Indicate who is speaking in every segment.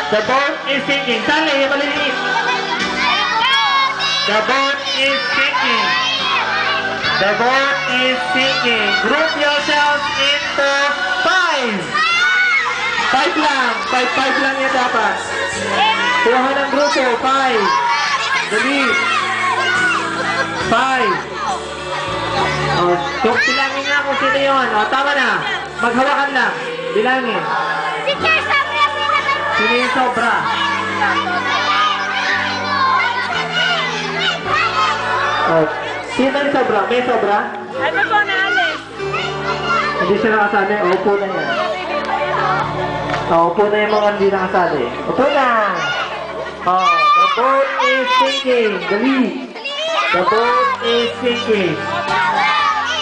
Speaker 1: The boat is sinking. Sali, yung maliliit. The boat is sinking. The boat is sinking. Group yourselves into 5. 5 lang. 5 lang yan dapat. Kuha ng grupo. 5. Dali. 5. O, bilangin nga kung sino yun. O, tama na. Maghawakan lang. Bilangin. Sino yung sobra? O, sino yung sobra? May sobra?
Speaker 2: Ano po na, Alex?
Speaker 1: Hindi siya nakasali. O, upo na yan. O, upo na yung mga hindi nakasali. Upo na. O, the boat is sinking. Dali. The boat is sinking.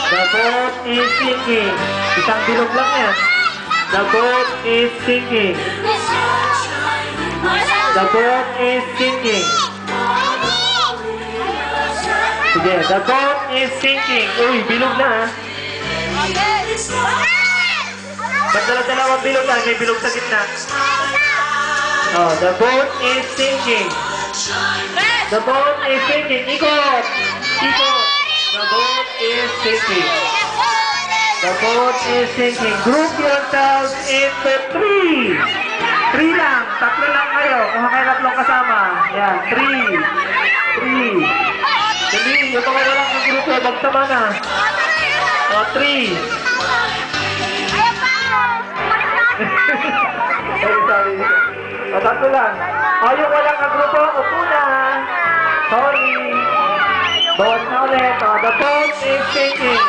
Speaker 1: The boat is sinking. Isang bilog lang yan. The boat is sinking. The boat is sinking. Sige, the boat is sinking. Uy, bilog na ha. Ba't dala-dalawang bilog lang? May bilog sa gitna. Oh, the boat is sinking. The boat is sinking. Ikot! Ikot! The boat is sinking. The boat is sinking. Group yourselves into 3. 3 lang. 3 lang kayo. Kung kayo 3 kasama. Yan. 3. 3. Dali. Yung mga walang ng grupo. Magsama na. O, 3. Sorry. O, 3 lang. O, yung walang ng grupo. Upo na. Sorry. Bawas na ulit. O, the boat is sinking.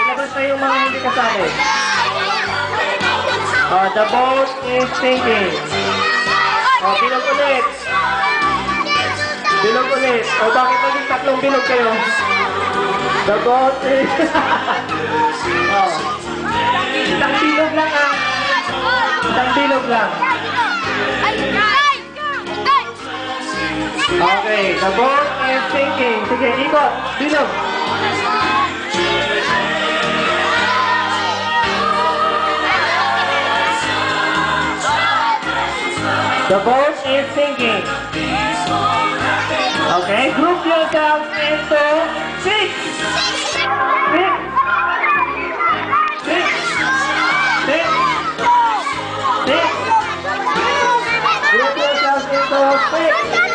Speaker 1: Ilabas na yung mga hindi kasali. The boat is sinking. Bilog ulit. Bilog ulit. Bakit maging 3 bilog kayo? The boat is... Isang bilog lang ah. Isang bilog lang. Okay, the boat is sinking. Sige, ikot. Bilog. The boat is sinking. Okay, group yourselves into 6. 6. 6. 6. 6. Group yourselves into 6.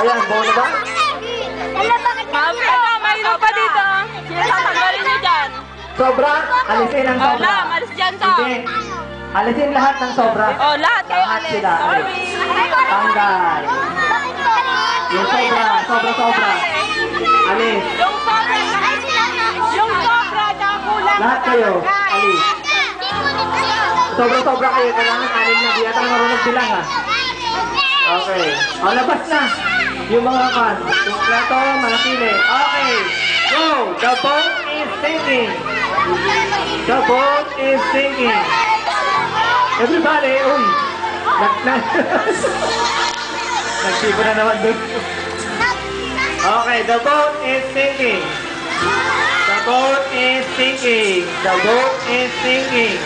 Speaker 1: Ayan, buo na ba?
Speaker 2: Mayroon pa dito. Sinasatanggalin niyo dyan.
Speaker 1: Sobra? Alisin ang sobra.
Speaker 2: Wala, malis dyan to.
Speaker 1: Hindi. Alisin lahat ng sobra.
Speaker 2: Lahat kayo
Speaker 1: Lahat
Speaker 2: alis.
Speaker 1: sila.
Speaker 2: Sorry.
Speaker 1: Tanggal. Yung sobra. Alis.
Speaker 2: Yung sobra na kulang.
Speaker 1: Lahat kayo. Alis. Sobra kayo. Kailangan 6 na. Di ata marunong bilang ha. Okay. O, labas na. Yung mga kan. Yung plato, manatili. Okay. Go. The boat is sinking. The boat is sinking. Everybody, uy. Nagsipo na naman dun. Okay, the boat is sinking. The boat is sinking. The boat is sinking.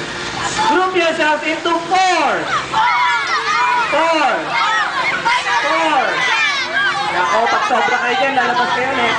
Speaker 1: Group yourself into 4. 4. Nako, pag sobra kayo dyan, lalabas kayo ulit.